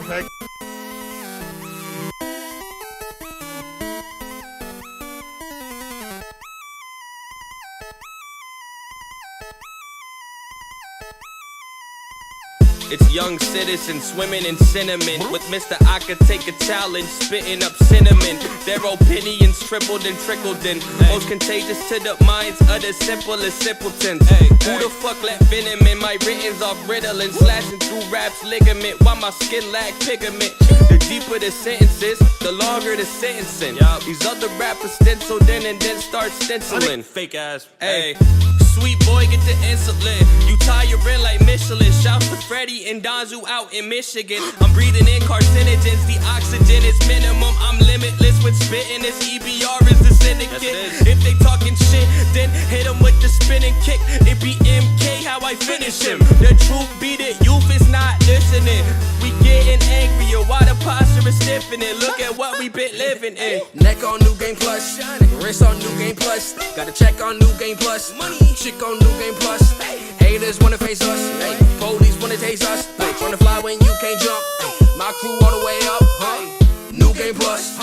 perfect. It's young citizens swimming in cinnamon. With Mr. I could take a challenge, spitting up cinnamon. Their opinions tripled and trickled in. Most contagious to the minds of the simplest simpletons. Who the fuck let venom in my writtens off Ritalin? Slashing through rap's ligament while my skin lack pigment. The deeper the sentences, the longer the sentencing. These other rappers stenciled in and then start stenciling. Fake ass. Hey. Sweet boy, get the insulin. You tiring like Michelin. Shouts to Freddie and Donzu out in Michigan. I'm breathing in carcinogens. The oxygen is minimum. I'm limitless with spitting. This EBR is the syndicate. If they talking shit, then hit them with the spinning kick. It be MK how I finish him. The truth be that youth is not listening. We getting angrier while the posture is stiffening. Look at what we been living in. Neck on New Game Plus, wrist on New Game Plus. Gotta check on New Game Plus. Money, chick on New Game Plus. Haters wanna face us, police wanna taste us. Tryna fly when you can't jump. My crew all the way up. New Game Plus,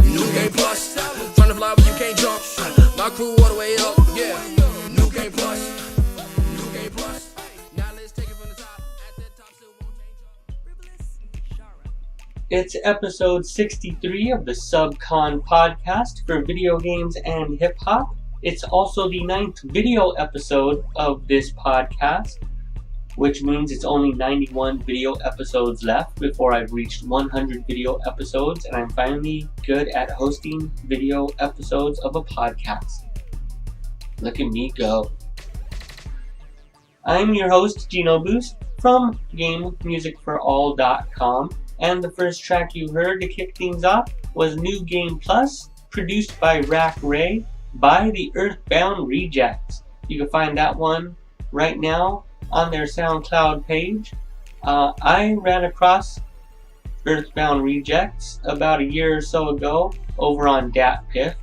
New Game Plus. Tryna fly when you can't jump. My crew all the way up. Yeah, New Game Plus, New Game Plus. Now let's take it from the top. At the top still won't change up. It's episode 63 of the SUBCON podcast for video games and hip-hop. It's also the 9th video episode of this podcast, which means it's only 91 video episodes left before I've reached 100 video episodes, and I'm finally good at hosting video episodes of a podcast. Look at me go. I'm your host, Gino Boost, from GameMusicForAll.com, and the first track you heard to kick things off was New Game Plus, produced by Rack Ray, by the Earthbound Rejects. You can find that one right now on their SoundCloud page. I ran across Earthbound Rejects about a year or so ago over on DatPiff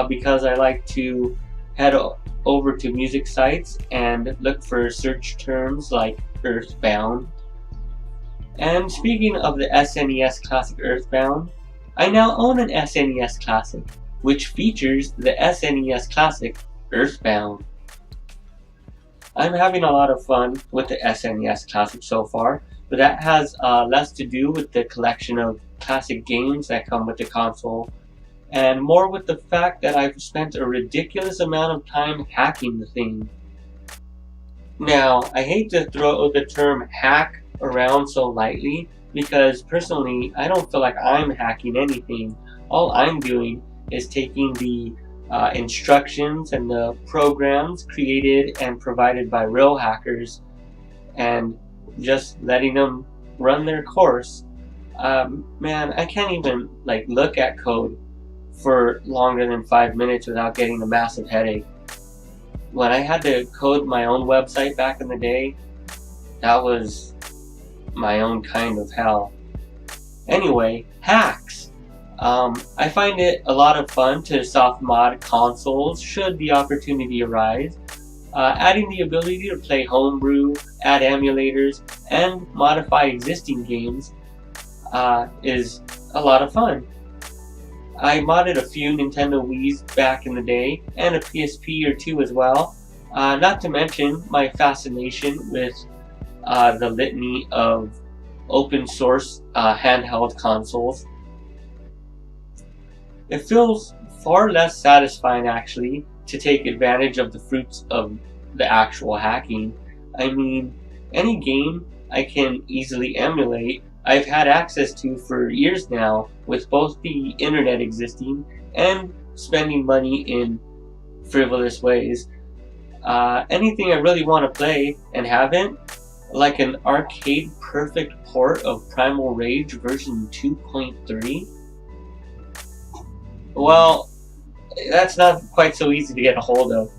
because I like to head over to music sites and look for search terms like Earthbound. And speaking of the SNES Classic Earthbound, I now own an SNES Classic, which features the SNES Classic Earthbound. I'm having a lot of fun with the SNES Classic so far, but that has less to do with the collection of classic games that come with the console, and more with the fact that I've spent a ridiculous amount of time hacking the thing. Now, I hate to throw the term hack around so lightly, because personally, I don't feel like I'm hacking anything. All I'm doing is taking the instructions and the programs created and provided by real hackers and just letting them run their course. Man, I can't even look at code for longer than 5 minutes without getting a massive headache. When I had to code my own website back in the day, that was my own kind of hell. Anyway, hacks. I find it a lot of fun to soft mod consoles should the opportunity arise. Adding the ability to play homebrew, add emulators, and modify existing games is a lot of fun. I modded a few Nintendo Wii's back in the day, and a PSP or two as well, not to mention my fascination with the litany of open source handheld consoles. It feels far less satisfying actually to take advantage of the fruits of the actual hacking. I mean, any game I can easily emulate, I've had access to for years now, with both the internet existing and spending money in frivolous ways. Anything I really want to play and haven't, like an arcade perfect port of Primal Rage version 2.3, well, that's not quite so easy to get a hold of.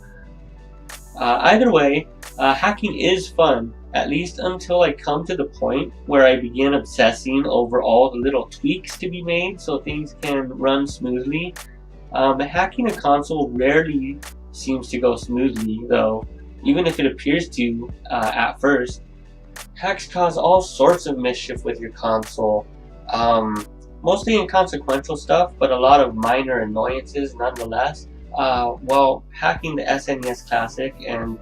Either way, hacking is fun, at least until I come to the point where I begin obsessing over all the little tweaks to be made so things can run smoothly. Hacking a console rarely seems to go smoothly, though, even if it appears to at first. Hacks cause all sorts of mischief with your console. Mostly inconsequential stuff, but a lot of minor annoyances nonetheless. While hacking the SNES Classic and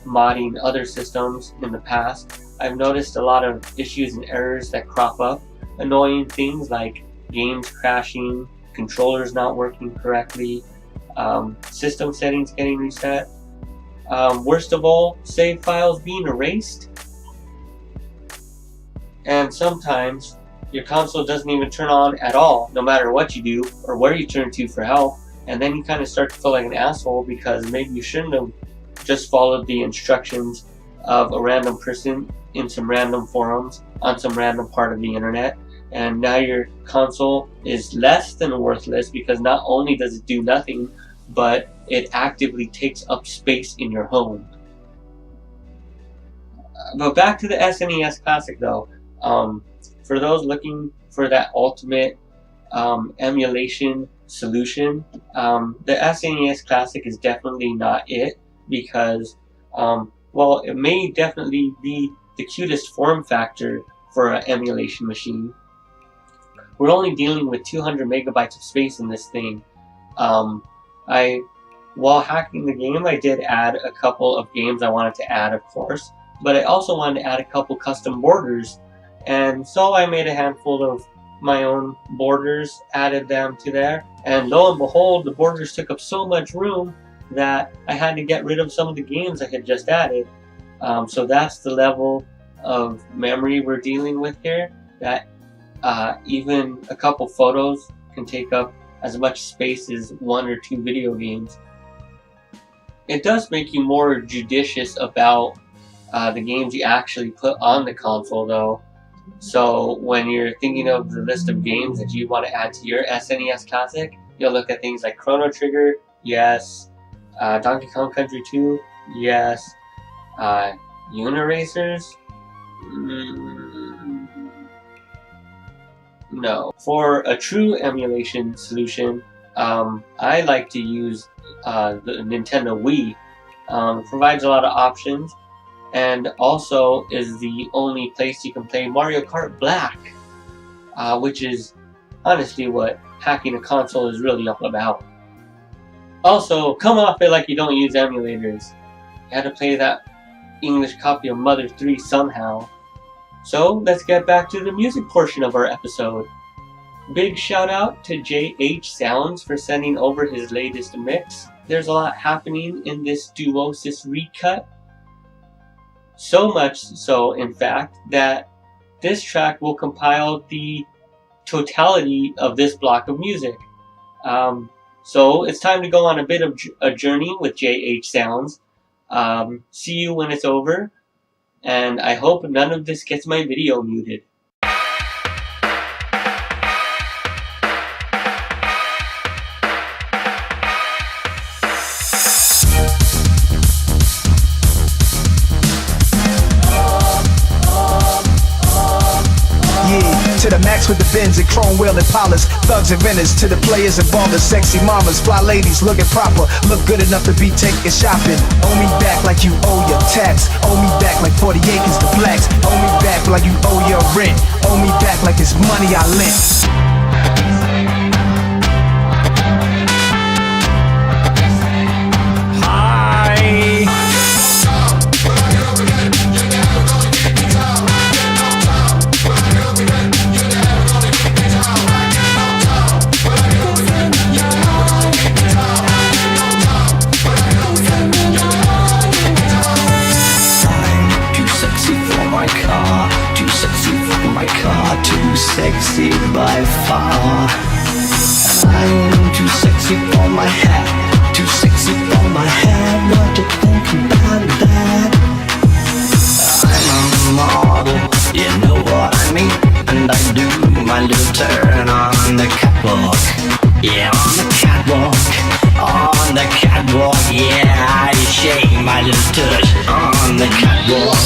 modding other systems in the past, I've noticed a lot of issues and errors that crop up. Annoying things like games crashing, controllers not working correctly, system settings getting reset. Worst of all, save files being erased. And sometimes your console doesn't even turn on at all, no matter what you do or where you turn to for help. And then you kind of start to feel like an asshole because maybe you shouldn't have just followed the instructions of a random person in some random forums on some random part of the internet. And now your console is less than worthless because not only does it do nothing, but it actively takes up space in your home. But back to the SNES Classic though. For those looking for that ultimate emulation solution, the SNES Classic is definitely not it because, well, it may definitely be the cutest form factor for an emulation machine. We're only dealing with 200 megabytes of space in this thing. While hacking the game, I did add a couple of games I wanted to add, of course, but I also wanted to add a couple custom borders, and so I made a handful of my own borders, added them to there, and lo and behold, the borders took up so much room that I had to get rid of some of the games I had just added. So that's the level of memory we're dealing with here, that even a couple photos can take up as much space as 1 or 2 video games. It does make you more judicious about the games you actually put on the console though. So when you're thinking of the list of games that you want to add to your SNES Classic, you'll look at things like Chrono Trigger, yes. Donkey Kong Country 2, yes. Uniracers? No. For a true emulation solution, I like to use the Nintendo Wii. It provides a lot of options, and also is the only place you can play Mario Kart Black, which is honestly what hacking a console is really all about. Also, come off it like you don't use emulators. You had to play that English copy of Mother 3 somehow. So let's get back to the music portion of our episode. Big shout out to JH Sounds for sending over his latest mix. There's a lot happening in this Duosis ReCut. So much so, in fact, that this track will compile the totality of this block of music. So it's time to go on a bit of a journey with JH Sounds. See you when it's over, and I hope none of this gets my video muted. To the max with the bins and chrome wheel and polish. Thugs and renters to the players and ballers. Sexy mamas, fly ladies looking proper. Look good enough to be taking shopping. Owe me back like you owe your tax. Owe me back like 40 acres to blacks. Owe me back like you owe your rent. Owe me back like it's money I lent. Sexy by far. I'm too sexy for my hat. Too sexy for my hat. What to think about that? I'm a model, you know what I mean. And I do my little turn on the catwalk. Yeah, on the catwalk. On the catwalk. Yeah, I shake my little touch on the catwalk.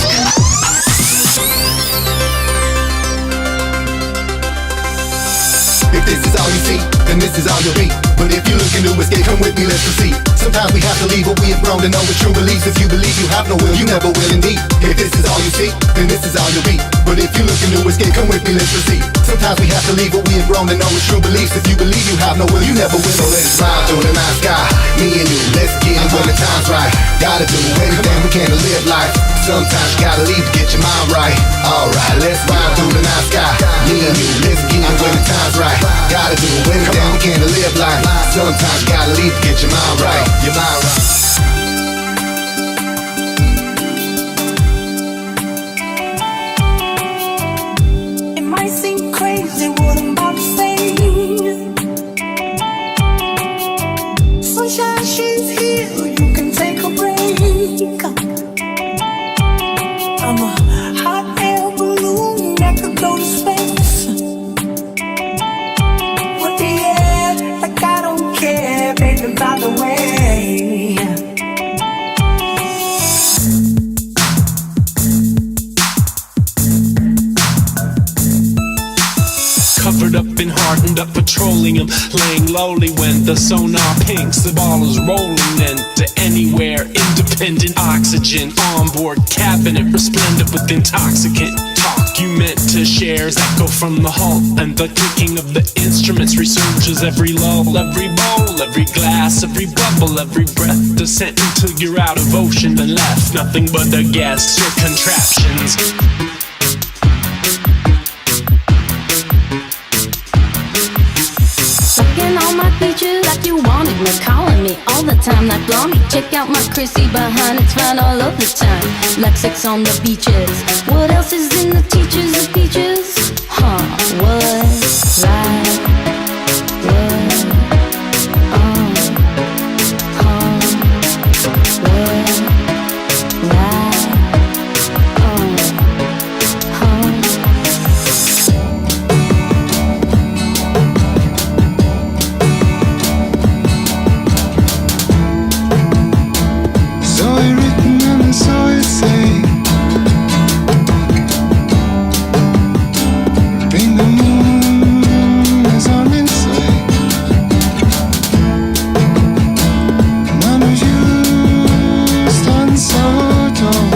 If this is all you see, then this is all you'll be. But if you're looking to escape, come with me, let's proceed. Sometimes we have to leave what we have grown to know with true beliefs. If you believe you have no will, you never will indeed. If this is all you see, then this is all you'll be. But if you're looking to escape, come with me, let's proceed. Sometimes we have to leave what we have grown to know with true beliefs. If you believe you have no will, you never will. So let's ride through the night sky, me and you, let's get it when the time's right. Gotta do anything we can to live life. Sometimes you gotta leave to get your mind right. Alright, let's ride through the night sky, me and you, let's get it when the time's right. Gotta do anything we can to live life. Sometimes you gotta leave to get your mind right. Your mind right. It might seem crazy what I'm about to say. Sunshine, she's here, you can take a break. I'm a hot air balloon that could go to space. With the air, like I don't care, baby, by the way. Covered up and hardened up petroleum, laying lowly when the sonar pinks. The ball is rolling into anywhere, independent oxygen on board cabinet, resplendent with intoxicant talk you meant to share is echo from the hull, and the clicking of the instruments resurges every lull, every bowl, every glass, every bubble, every breath, descent until you're out of ocean and left nothing but the gas or contraptions. Sucking on my features like you wanted me, calling me all the time like Blondie. Check out my Chrissy behind, it's fine all of the time. Like sex on the beaches. What else is in the teachers of peaches? Huh, what? Right? What? What? Right? Saw it written and I saw it say, bring the moon is on its way. None of you stand so tall.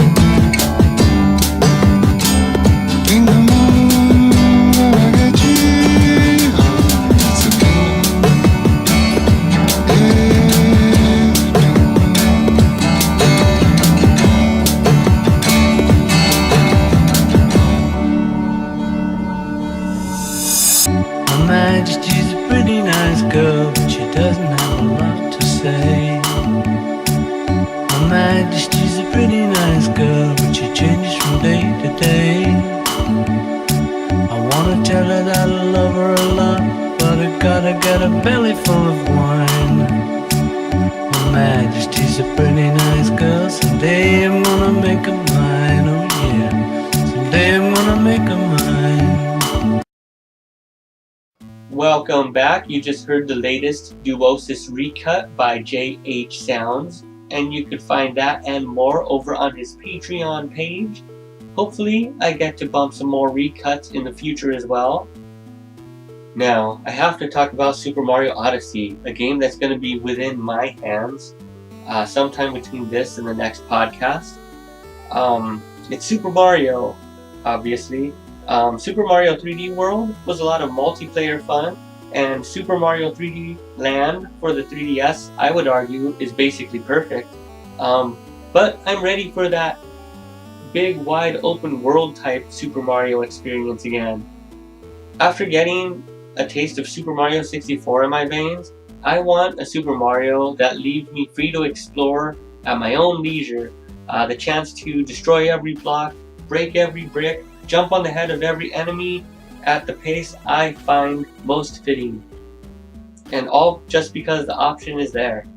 Bring the moon when I get you. It's okay. Her Majesty's a pretty nice girl, but she doesn't have a lot to say. Her Majesty's a pretty nice girl, but she changes from day to day. I wanna tell her that I love her a lot, but I gotta get a belly full of wine. Her Majesty's a pretty nice girl, someday I'm gonna make her mine, oh yeah. Someday I'm gonna make her mine. Welcome back. You just heard the latest Duosis ReCut by JH Sounds, and you could find that and more over on his Patreon page. Hopefully, I get to bump some more recuts in the future as well. Now, I have to talk about Super Mario Odyssey, a game that's going to be within my hands sometime between this and the next podcast. It's Super Mario, obviously. Super Mario 3D World was a lot of multiplayer fun, and Super Mario 3D Land for the 3DS, I would argue, is basically perfect. But I'm ready for that big, wide open world type Super Mario experience again. After getting a taste of Super Mario 64 in my veins, I want a Super Mario that leaves me free to explore at my own leisure. The chance to destroy every block, break every brick, jump on the head of every enemy at the pace I find most fitting. And all just because the option is there.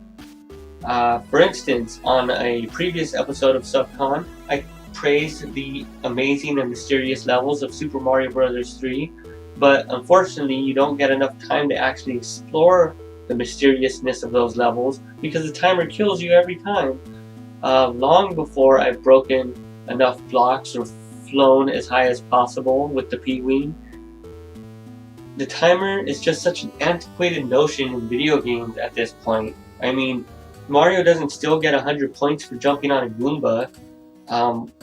For instance, on a previous episode of SUBCON, I praised the amazing and mysterious levels of Super Mario Bros. 3, but unfortunately you don't get enough time to actually explore the mysteriousness of those levels because the timer kills you every time. Long before I've broken enough blocks or flown as high as possible with the P-Wing. the timer is just such an antiquated notion in video games at this point. I mean, Mario doesn't still get 100 points for jumping on a Goomba.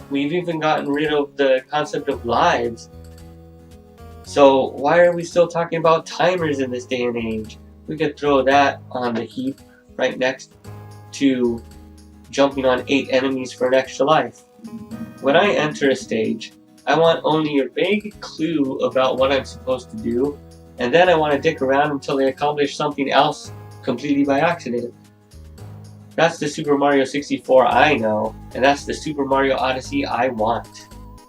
We've even gotten rid of the concept of lives. So why are we still talking about timers in this day and age? We could throw that on the heap right next to jumping on 8 enemies for an extra life. When I enter a stage, I want only a vague clue about what I'm supposed to do, and then I want to dick around until they accomplish something else completely by accident. That's the Super Mario 64 I know, and that's the Super Mario Odyssey I want.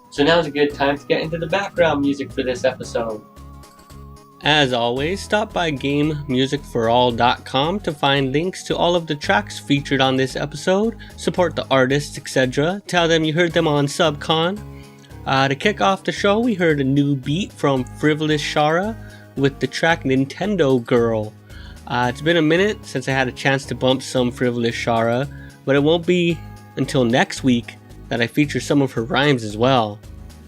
So now's a good time to get into the background music for this episode. As always, stop by GameMusicForAll.com to find links to all of the tracks featured on this episode, support the artists, etc. Tell them you heard them on SUBCON. To kick off the show, we heard a new beat from FrivolousShara with the track Nintendo Girl. It's been a minute since I had a chance to bump some FrivolousShara, but it won't be until next week that I feature some of her rhymes as well.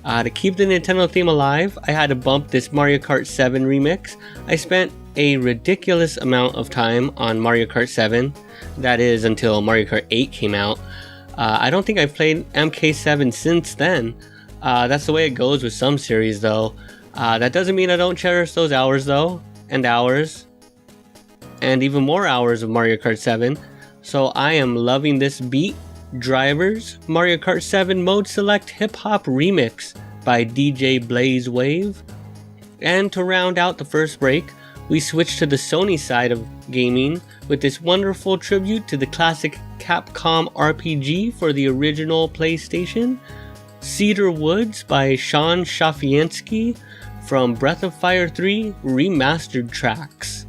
To keep the Nintendo theme alive, I had to bump this Mario Kart 7 remix. I spent a ridiculous amount of time on Mario Kart 7, that is until Mario Kart 8 came out. I don't think I've played MK7 since then. That's the way it goes with some series though. That doesn't mean I don't cherish those hours though, and hours, and even more hours of Mario Kart 7. So I am loving this beat, Drivers Mario Kart 7 Mode Select Hip Hop Remix by DJ BlazeWave. And to round out the first break, we switch to the Sony side of gaming with this wonderful tribute to the classic Capcom RPG for the original PlayStation, Cedar Woods by Sean Schafianski from Breath of Fire 3 Remastered Tracks.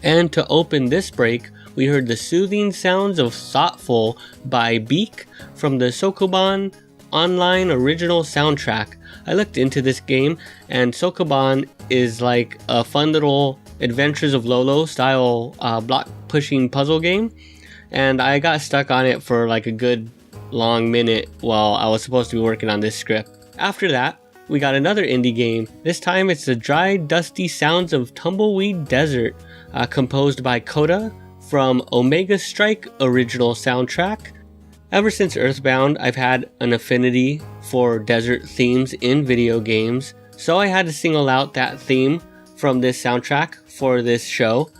And to open this break, we heard the soothing sounds of Thoughtful by Beek from the Sokoban Online original soundtrack. I looked into this game, and Sokoban is like a fun little Adventures of Lolo style block pushing puzzle game, and I got stuck on it for like a good long minute while I was supposed to be working on this script. After that, we got another indie game. This time it's the dry, dusty sounds of Tumbleweed Desert, composed by Coda from Omega Strike original soundtrack. Ever since Earthbound, I've had an affinity for desert themes in video games, so I had to single out that theme from this soundtrack for this show.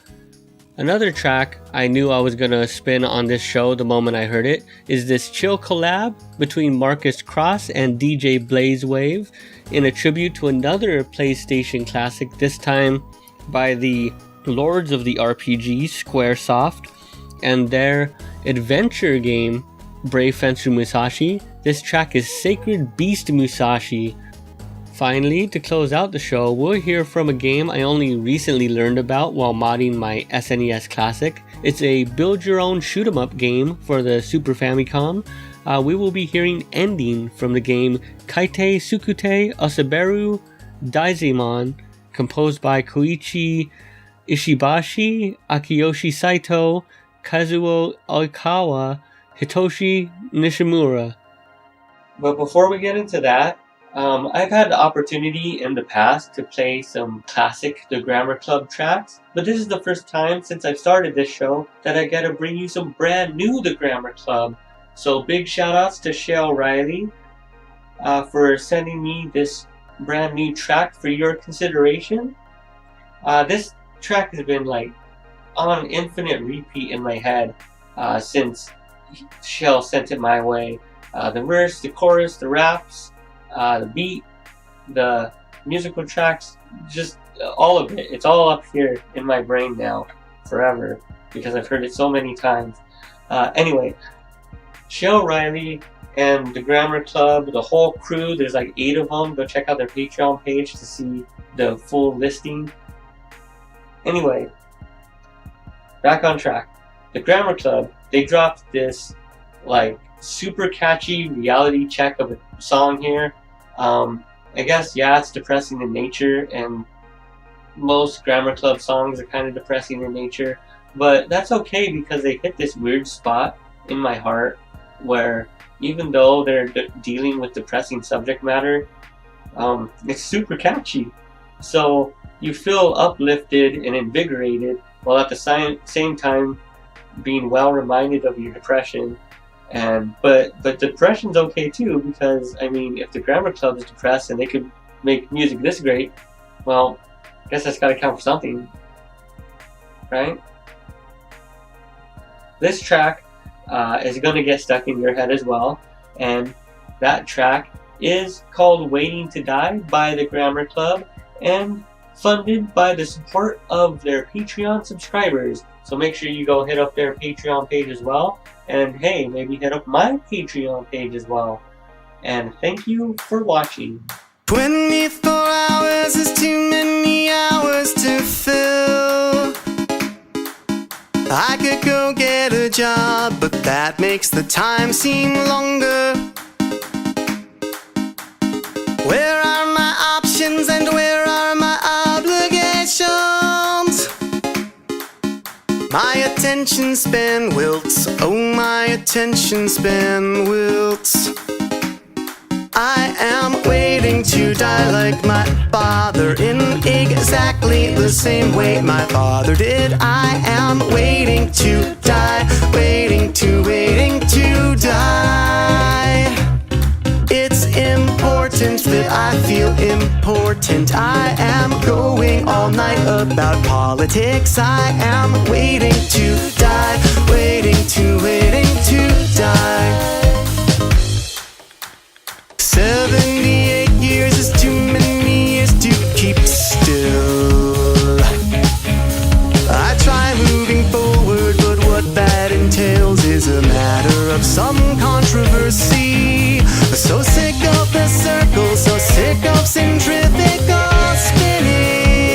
Another track I knew I was gonna spin on this show the moment I heard it is this chill collab between MarcusCross and DJ BlazeWave in a tribute to another PlayStation classic, this time by the Lords of the RPG, Squaresoft, and their adventure game, Brave Fencer Musashi. This track is Sacred Beast Musashi. Finally, to close out the show, we'll hear from a game I only recently learned about while modding my SNES Classic. It's a build-your-own shoot-'em-up game for the Super Famicom. We will be hearing Ending from the game Kaite Sukute Osaberu Daizemon, composed by Koichi Ishibashi, Akiyoshi Saito, Kazuo Oikawa, Hitoshi Nishimura. But before we get into that, I've had the opportunity in the past to play some classic The Grammar Club tracks, but this is the first time since I've started this show that I get to bring you some brand new The Grammar Club. So big shout outs to Shael Riley for sending me this brand new track for your consideration. This track has been like on infinite repeat in my head since Shael sent it my way. The verse, the chorus, the raps, the beat, the musical tracks, just all of it. It's all up here in my brain now, forever, because I've heard it so many times. Anyway, Shael Riley and the Grammar Club, the whole crew, there's like 8 of them. Go check out their Patreon page to see the full listing. Anyway, back on track. The Grammar Club, they dropped this like super catchy reality check of a song here. I guess, yeah, it's depressing in nature, and most Grammar Club songs are kind of depressing in nature, but that's okay because they hit this weird spot in my heart where even though they're dealing with depressing subject matter, it's super catchy. So you feel uplifted and invigorated while at the same time being well reminded of your depression. But depression's okay too, because I mean, if the Grammar Club is depressed and they could make music this great, well, I guess that's got to count for something, right? This track is going to get stuck in your head as well, and that track is called Waiting to Die by the Grammar Club and funded by the support of their Patreon subscribers. So make sure you go hit up their Patreon page as well, and hey, maybe hit up my Patreon page as well. And thank you for watching. 24 hours is too many hours to fill. I could go get a job, but that makes the time seem longer. Where are my options and where are my obligations? My attention span wilts, oh my attention span wilts. I am waiting to die like my father, in exactly the same way my father did. I am waiting to die, waiting to die. It's important that I feel important. I am going all night about politics. I am waiting to die, waiting to die. 78 years is too many years to keep still. I try moving forward, but what that entails is a matter of some controversy. So sick of the circle, so sick of centrifugal spinning.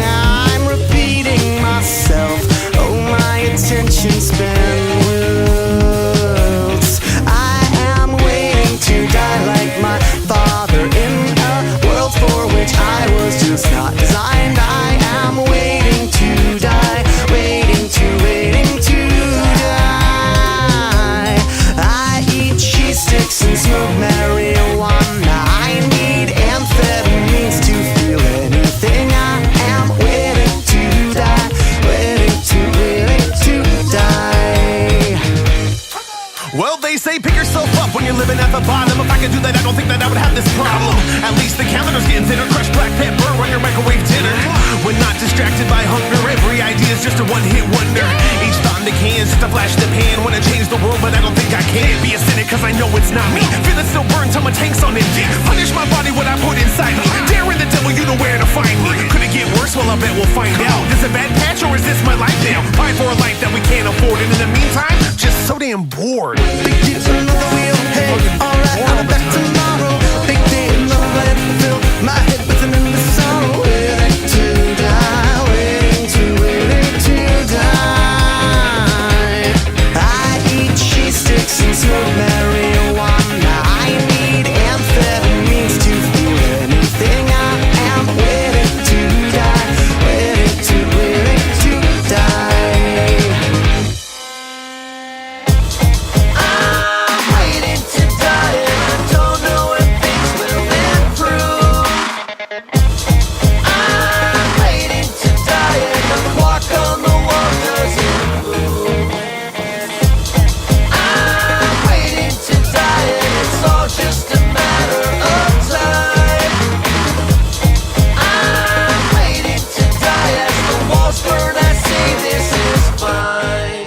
I'm repeating myself, oh my attention span wilts. I am waiting to die like my father in a world for which I was just not designed. I am waiting to die, waiting to die. I eat cheese sticks and smoke marijuana. I need amphetamines to feel anything. I am waiting to die, waiting to die. Well, they say pick yourself up when you're living at the bottom. If I could do that, I don't think that I would have this problem. At least the calendar's getting thinner. Crushed black pepper on your microwave dinner. When not distracted by hunger, every idea is just a one-hit wonder. Each thought in the can is just a flash in the pan. Wanna change the world, but I don't think I can. Be a cynic, cause I know it's not me. Feel it still burn till my tank's on empty. Punish my body, what I put inside me. Daring the devil, you know where to find me. Could it get worse? Well, I bet we'll find out. Is it a bad patch or is this my life now? Fight for a life that we can't afford. And in the meantime, just so damn bored. Big deal, another wheel, hey, alright, I'll be back tomorrow. Big day, another landfill, my head buzzing in the sorrow. Waiting to die, waiting to die. I eat cheese sticks and smoke marijuana. I need amphetamines to feel anything. I am waiting to die, waiting to die. I'm waiting to die and I don't know if things will improve. I'm waiting to die and the clock on the wall doesn't move. I'm waiting to die and it's all just a matter of time. I'm waiting to die as the walls burn. I say this is fine.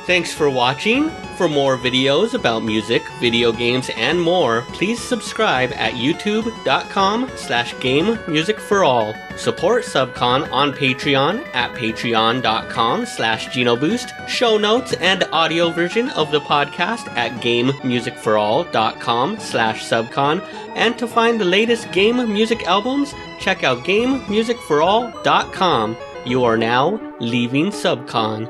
Thanks for watching. For more videos about music, video games, and more, please subscribe at youtube.com/gamemusicforall. Support SUBCON on Patreon at patreon.com/GenoBoost. Show notes and audio version of the podcast at gamemusicforall.com/SubCon. And to find the latest game music albums, check out gamemusicforall.com. You are now leaving SUBCON.